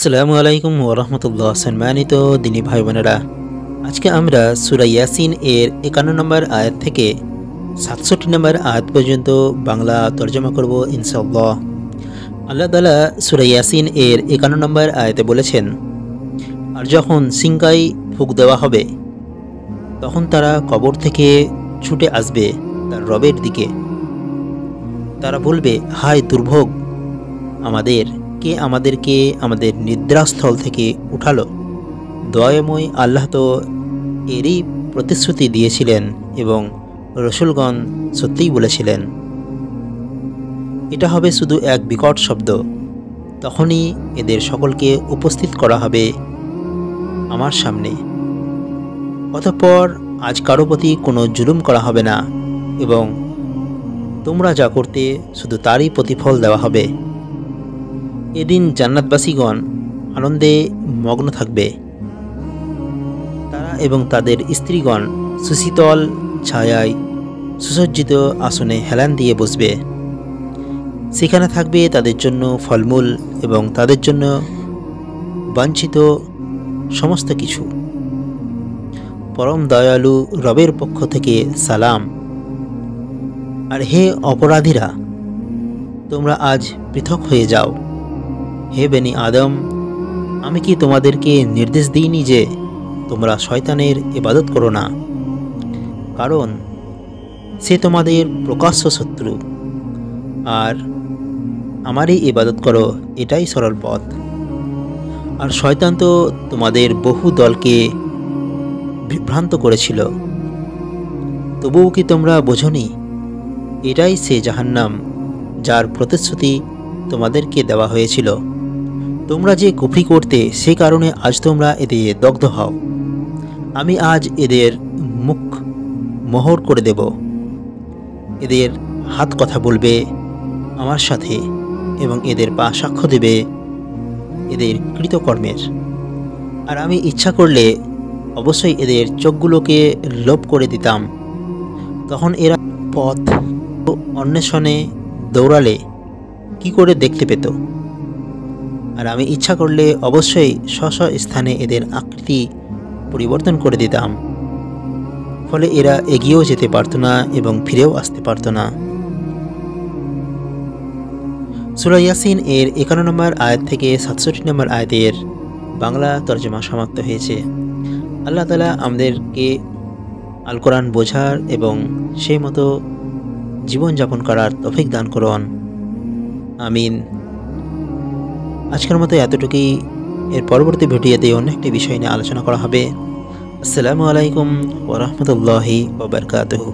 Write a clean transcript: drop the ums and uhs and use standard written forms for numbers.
আসসালামু আলাইকুম ওরহমতুল্লাহ। সম্মানিত দিনী ভাই বোনেরা, আজকে আমরা সূরা ইয়াসিন এর 51 নম্বর আয়াত থেকে 67 নম্বর আয়াত পর্যন্ত বাংলা তর্জমা করব ইনশাআল্লাহ। আল্লাহ তাআলা সূরা ইয়াসিন এর 51 নম্বর আয়াতে বলেছেন, আর যখন সিংকাই ফুঁক দেওয়া হবে তখন তারা কবর থেকে ছুটে আসবে তার রবের দিকে। তারা বলবে, হায় দুর্ভোগ আমাদের, কে আমাদেরকে আমাদের নিদ্রাস্থল থেকে উঠালো। দয়াময় আল্লাহ তো এরই প্রতিশ্রুতি দিয়েছিলেন এবং রসুলগণ সত্যিই বলেছিলেন। এটা হবে শুধু এক বিকট শব্দ, তখনই এদের সকলকে উপস্থিত করা হবে আমার সামনে। অতঃপর আজ কারো প্রতি কোনো জুলুম করা হবে না এবং তোমরা যা করতে শুধু তারই প্রতিফল দেওয়া হবে। এদিন জান্নাতবাসীগণ আনন্দে মগ্ন থাকবে। তারা এবং তাদের স্ত্রীগণ সুশীতল ছায়ায় সুসজ্জিত আসনে হেলান দিয়ে বসবে। সেখানে থাকবে তাদের জন্য ফলমূল এবং তাদের জন্য বাঞ্ছিত সমস্ত কিছু। পরম দয়ালু রবের পক্ষ থেকে সালাম। আর হে অপরাধীরা, তোমরা আজ পৃথক হয়ে যাও। হে বেনি আদম, আমি কি তোমাদেরকে নির্দেশ দিইনি যে তোমরা শয়তানের ইবাদত করো না, কারণ সে তোমাদের প্রকাশ্য শত্রু, আর আমারই ইবাদত করো, এটাই সরল পথ। আর শয়তান তো তোমাদের বহু দলকে বিভ্রান্ত করেছিল, তবুও কি তোমরা বোঝনি? এটাই সে জাহান্নাম যার প্রতিশ্রুতি তোমাদেরকে দেওয়া হয়েছিল। তোমরা যে কুফরি করতে, সে কারণে আজ তোমরা এতে দগ্ধ হও। আমি আজ এদের মুখ মোহর করে দেব। এদের হাত কথা বলবে আমার সাথে এবং এদের পা সাক্ষ্য দেবে এদের কৃতকর্মের। আর আমি ইচ্ছা করলে অবশ্যই এদের চোখগুলোকে লোপ করে দিতাম। তখন এরা পথ অন্বেষণে দৌড়ালে কি করে দেখতে পেত। আর আমি ইচ্ছা করলে অবশ্যই স্ব স্থানে এদের আকৃতি পরিবর্তন করে দিতাম, ফলে এরা এগিয়েও যেতে পারত না এবং ফিরেও আসতে পারত না। সূরা ইয়াসিন এর 51 নম্বর আয়াত থেকে 67 নম্বর আয়াতের বাংলা তর্জমা সমাপ্ত হয়েছে। আল্লাহ তাআলা আমাদেরকে আল কোরআন বোঝার এবং সেই মতো জীবনযাপন করার তৌফিক দান করুন, আমিন। আজকের মতো এতটুকুই। এর পরবর্তী ভিডিওতে অন্য একটি বিষয় নিয়ে আলোচনা করা হবে। আসসালামু আলাইকুম ওয়া রাহমাতুল্লাহি ওয়া বারাকাতুহু।